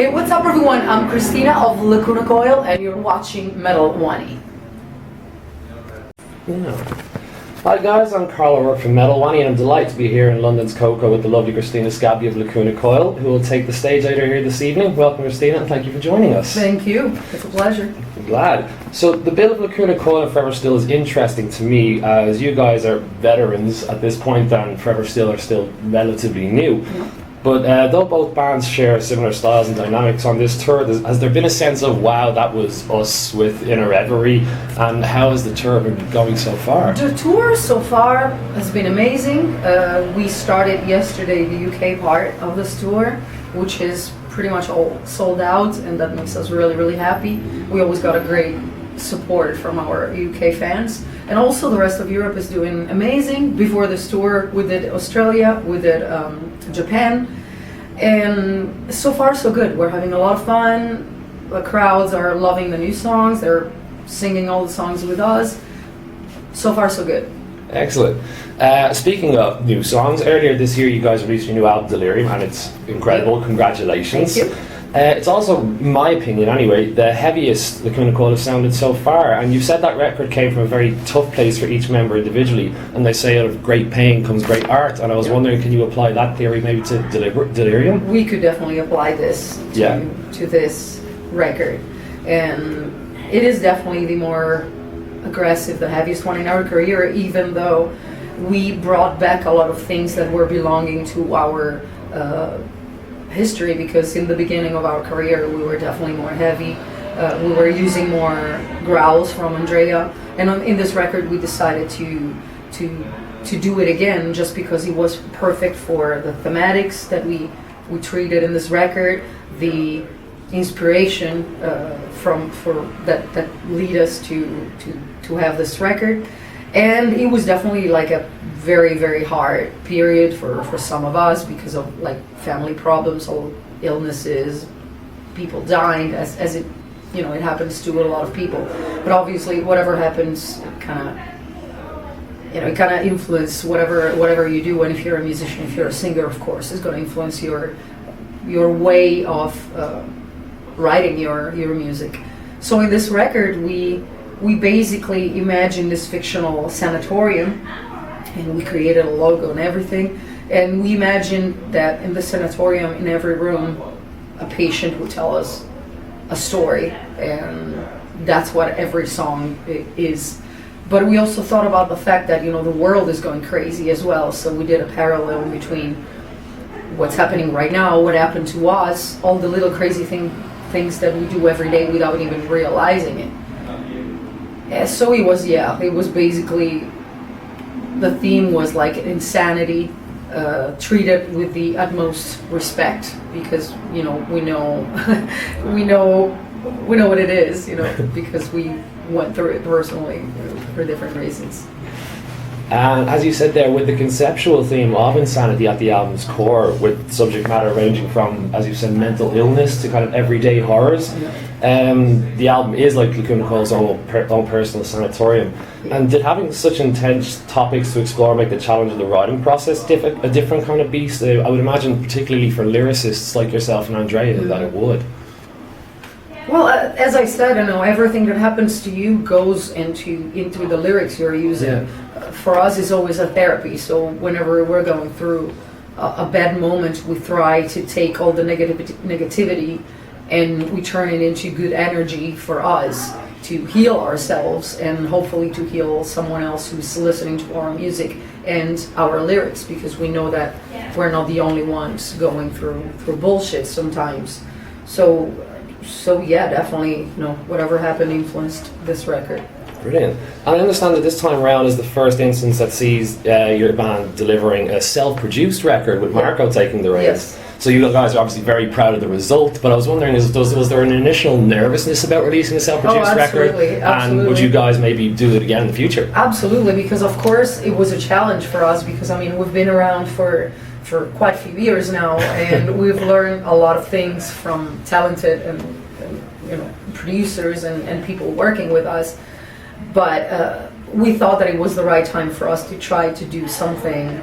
Hey, what's up everyone? I'm Cristina of Lacuna Coil and you're watching Metal Wani. Yeah. Hi guys, I'm Carl. I work for Metal Wani and I'm delighted to be here in London's KoKo with the lovely Cristina Scabbia of Lacuna Coil, who will take the stage out here this evening. Welcome Cristina and thank you for joining us. Thank you. It's a pleasure. I'm glad. So the build of Lacuna Coil and Forever Still is interesting to me, as you guys are veterans at this point and Forever Still are still relatively new. Yeah. But though both bands share similar styles and dynamics on this tour, has there been a sense of, wow, that was us with Inner Reverie, and how has the tour been going so far? The tour so far has been amazing. We started yesterday the UK part of this tour, which is pretty much all sold out, and that makes us really, really happy. We always got a great support from our UK fans, and also the rest of Europe is doing amazing. Before this tour we did Australia, we did Japan, and so far so good. We're having a lot of fun. The crowds are loving the new songs, they're singing all the songs with us. So far so good. Excellent. Speaking of new songs, earlier this year you guys released your new album Delirium and it's incredible. Congratulations. Thank you. It's also, in my opinion anyway, the heaviest Lacuna Coil has sounded so far, and you've said that record came from a very tough place for each member individually, and they say out of great pain comes great art, and I was wondering, can you apply that theory maybe to Delirium? We could definitely apply this to this record, and it is definitely the more aggressive, the heaviest one in our career, even though we brought back a lot of things that were belonging to our history, because in the beginning of our career we were definitely more heavy. We were using more growls from Andrea, and in this record we decided to do it again, just because it was perfect for the thematics that we treated in this record, the inspiration that lead us to have this record. And it was definitely like a very, very hard period for some of us because of like family problems, all illnesses, people dying, as it, you know, it happens to a lot of people. But obviously whatever happens, it kind of influences whatever you do. And if you're a musician, if you're a singer, of course, it's going to influence your way of writing your music. So in this record we basically imagined this fictional sanatorium, and we created a logo and everything, and we imagined that in the sanatorium, in every room, a patient would tell us a story, and that's what every song is. But we also thought about the fact that, you know, the world is going crazy as well, so we did a parallel between what's happening right now, what happened to us, all the little crazy things that we do every day without even realizing it. So it was basically, the theme was like insanity, treated with the utmost respect, because, you know, we know what it is, you know, because we went through it personally for different reasons. And as you said there, with the conceptual theme of insanity at the album's core, with subject matter ranging from, as you said, mental illness to kind of everyday horrors, the album is like Lacuna Coil's own personal sanatorium. And did having such intense topics to explore make the challenge of the writing process a different kind of beast? I would imagine, particularly for lyricists like yourself and Andrea, that it would. Well, as I said, you know, everything that happens to you goes into the lyrics you're using. Yeah. For us, it's always a therapy. So whenever we're going through a bad moment, we try to take all the negativity and we turn it into good energy for us to heal ourselves and hopefully to heal someone else who's listening to our music and our lyrics, because we know that we're not the only ones going through bullshit sometimes. So yeah, definitely, you know, whatever happened influenced this record. Brilliant. And I understand that this time around is the first instance that sees your band delivering a self-produced record with Marco taking the reins. Yes. So you guys are obviously very proud of the result, but I was wondering, was there an initial nervousness about releasing a self-produced record? Absolutely. And would you guys maybe do it again in the future? Absolutely, because of course it was a challenge for us, because I mean we've been around for quite a few years now, and we've learned a lot of things from talented and you know, producers and people working with us. But we thought that it was the right time for us to try to do something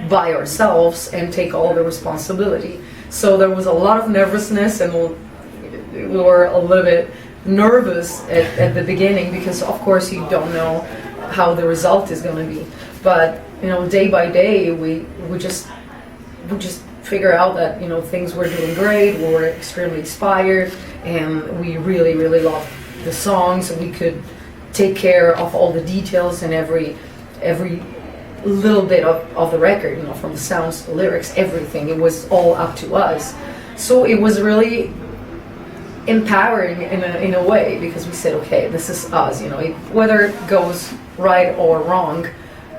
by ourselves and take all the responsibility. So there was a lot of nervousness, and we were a little bit nervous at the beginning, because of course you don't know how the result is going to be. But day by day we just figure out that things were doing great. We were extremely inspired, and we really loved the songs. We could take care of all the details and every little bit of the record, from the sounds, the lyrics, everything. It was all up to us. So it was really empowering in a way, because we said, okay, this is us. Whether it goes right or wrong,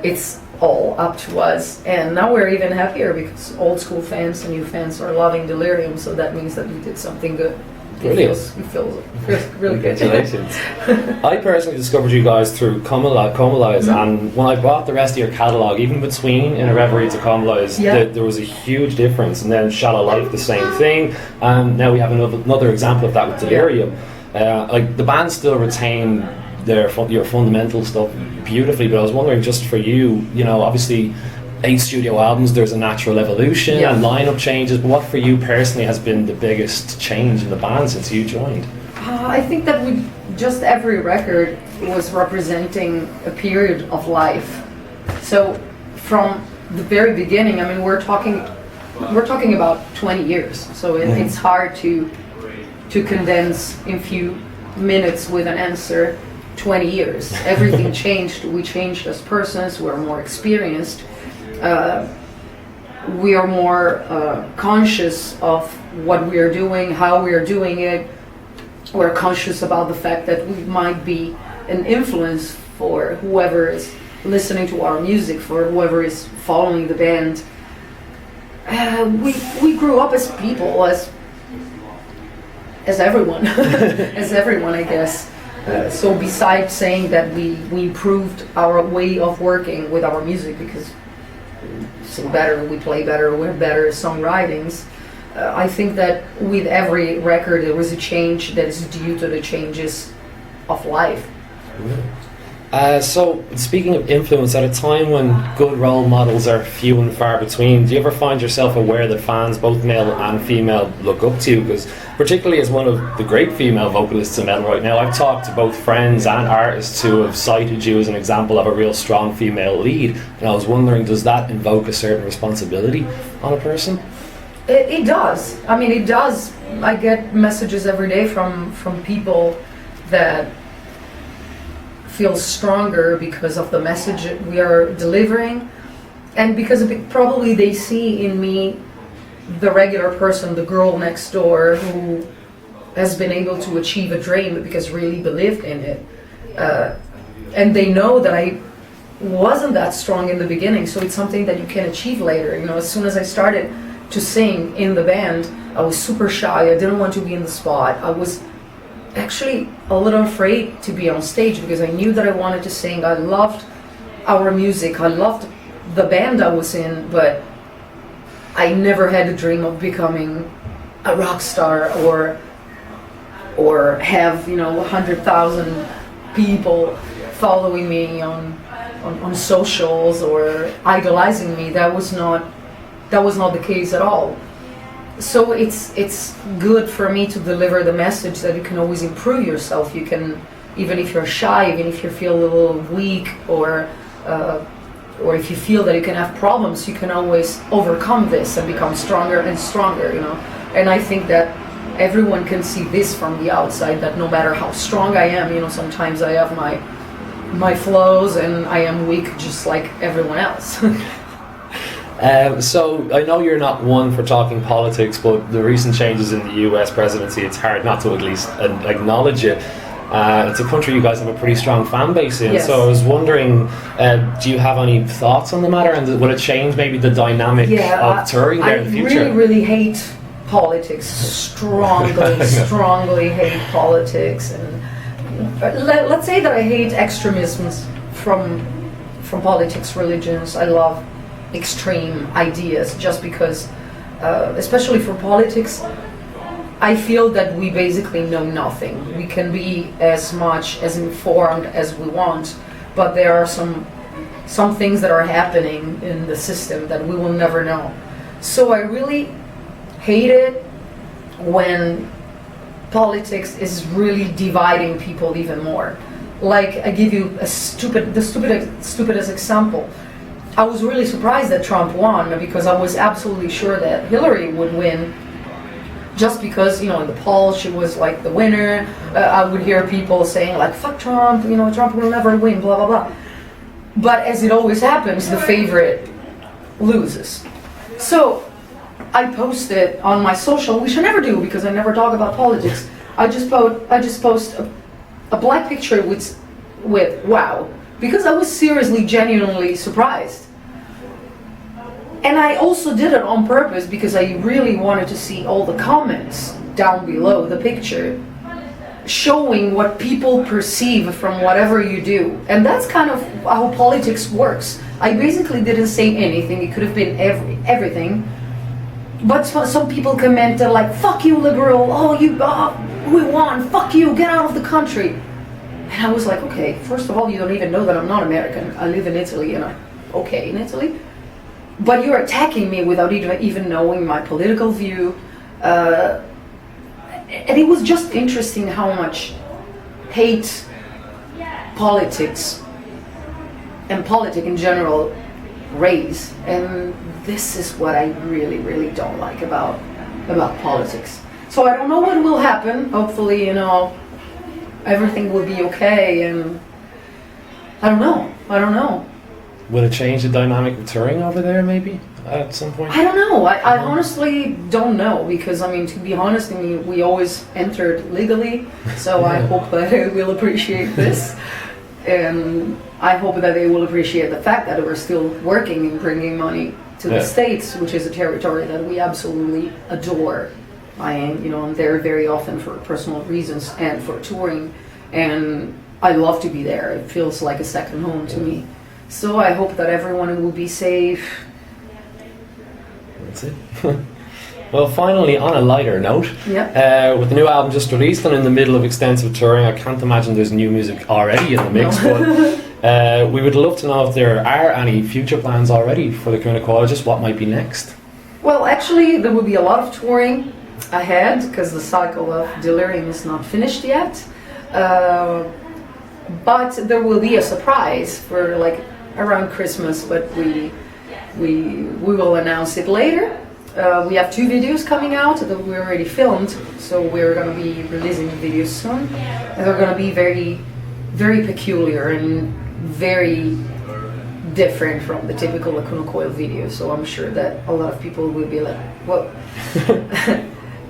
it's all up to us. And now we're even happier, because old school fans and new fans are loving Delirium, so that means that we did something good. Brilliant. It feels really good. Congratulations. I personally discovered you guys through Comalize, and when I bought the rest of your catalogue, even between In a Reverie to Comalize, there was a huge difference. And then Shallow Life, the same thing, and now we have another example of that with Delirium. The band still retain your fundamental stuff beautifully, but I was wondering, just for you, obviously 8 studio albums, there's a natural evolution and lineup changes, but what for you personally has been the biggest change in the band since you joined? I think that every record was representing a period of life. So from the very beginning, we're talking about 20 years, so it's hard to condense in few minutes with an answer 20 years. Everything changed. We changed as persons. We're more experienced. We are more conscious of what we are doing, how we are doing it. We're conscious about the fact that we might be an influence for whoever is listening to our music, for whoever is following the band. We grew up as people, as everyone, as everyone, I guess. So besides saying that we improved our way of working with our music, because we sing better, we play better, we're better songwritings, I think that with every record there was a change that is due to the changes of life. So speaking of influence, at a time when good role models are few and far between, do you ever find yourself aware that fans, both male and female, look up to you? Because particularly as one of the great female vocalists in metal right now, I've talked to both friends and artists who have cited you as an example of a real strong female lead, and I was wondering, does that invoke a certain responsibility on a person? It does. It does. I get messages every day from people that feel stronger because of the message we are delivering, and because probably they see in me the regular person, the girl next door who has been able to achieve a dream because really believed in it, and they know that I wasn't that strong in the beginning, so it's something that you can achieve later. As soon as I started to sing in the band, I was super shy. I didn't want to be in the spot. I was actually a little afraid to be on stage, because I knew that I wanted to sing. I loved our music, I loved the band I was in, but I never had a dream of becoming a rock star or have 100,000 people following me on socials or idolizing me. That was not the case at all. So it's good for me to deliver the message that you can always improve yourself. You can, even if you're shy, even if you feel a little weak, or if you feel that you can have problems, you can always overcome this and become stronger and stronger. And I think that everyone can see this from the outside, that no matter how strong I am, sometimes I have my flaws and I am weak just like everyone else. So I know you're not one for talking politics, but the recent changes in the US presidency, it's hard not to at least acknowledge it. It's a country you guys have a pretty strong fan base in, yes. So I was wondering, do you have any thoughts on the matter, and will it change maybe the dynamic of touring there in the future? I really hate politics, strongly hate politics, and let's say that I hate extremisms from politics, religions. I love extreme ideas, just because, especially for politics, I feel that we basically know nothing. We can be as much as informed as we want, but there are some some things that are happening in the system that we will never know. So I really hate it when politics is really dividing people even more. Like, I give you the stupidest example. I was really surprised that Trump won because I was absolutely sure that Hillary would win, just because, in the polls she was like the winner. I would hear people saying like, fuck Trump, Trump will never win, blah, blah, blah. But as it always happens, the favorite loses. So I posted on my social, which I never do because I never talk about politics. I just post a black picture with wow, because I was seriously, genuinely surprised. And I also did it on purpose because I really wanted to see all the comments down below the picture, showing what people perceive from whatever you do. And that's kind of how politics works. I basically didn't say anything. It could have been everything. But some people commented like, fuck you, liberal, we won, fuck you, get out of the country. And I was like, okay, first of all, you don't even know that I'm not American. I live in Italy and I'm okay in Italy. But you're attacking me without even knowing my political view. And it was just interesting how much hate politics and politics in general raise. And this is what I really, really don't like about politics. So I don't know what will happen. Hopefully, everything will be okay. And I don't know. Will it change the dynamic of touring over there, maybe, at some point? I don't know. I honestly don't know, because, to be honest, we always entered legally, so I hope that they will appreciate this. And I hope that they will appreciate the fact that we're still working and bringing money to the States, which is a territory that we absolutely adore. I'm there very often for personal reasons and for touring, and I love to be there. It feels like a second home to me. So I hope that everyone will be safe. That's it. Well, finally, on a lighter note, with the new album just released and in the middle of extensive touring, I can't imagine there's new music already in the mix, but we would love to know if there are any future plans already for Lacuna Coil, just what might be next. Well, actually, there will be a lot of touring ahead, because the cycle of Delirium is not finished yet. But there will be a surprise for around Christmas, but we will announce it later. We have 2 videos coming out that we already filmed, so we're going to be releasing the videos soon. And they're going to be very, very peculiar and very different from the typical Lacuna Coil video. So I'm sure that a lot of people will be like, whoa.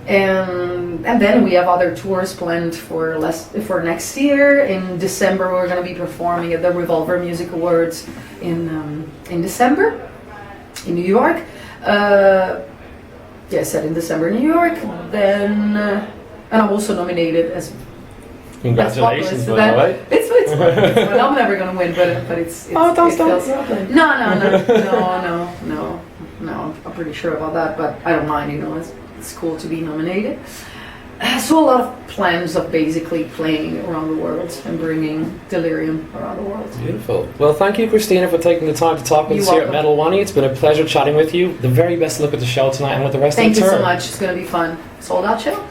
And then we have other tours planned for next year. In December, we're going to be performing at the Revolver Music Awards in December in New York. I said in December in New York. Then, and I'm also nominated as. Congratulations, by the way. It's fun. I'm never going to win, but it's don't stop. No. I'm pretty sure about that, but I don't mind. It's cool to be nominated. So a lot of plans of basically playing around the world and bringing Delirium around the world. Beautiful. Well, thank you, Cristina, for taking the time to talk with us here at Metal Wani. It's been a pleasure chatting with you. The very best luck at the show tonight and with the rest of the tour. Thank you so much. It's going to be fun. Sold out show?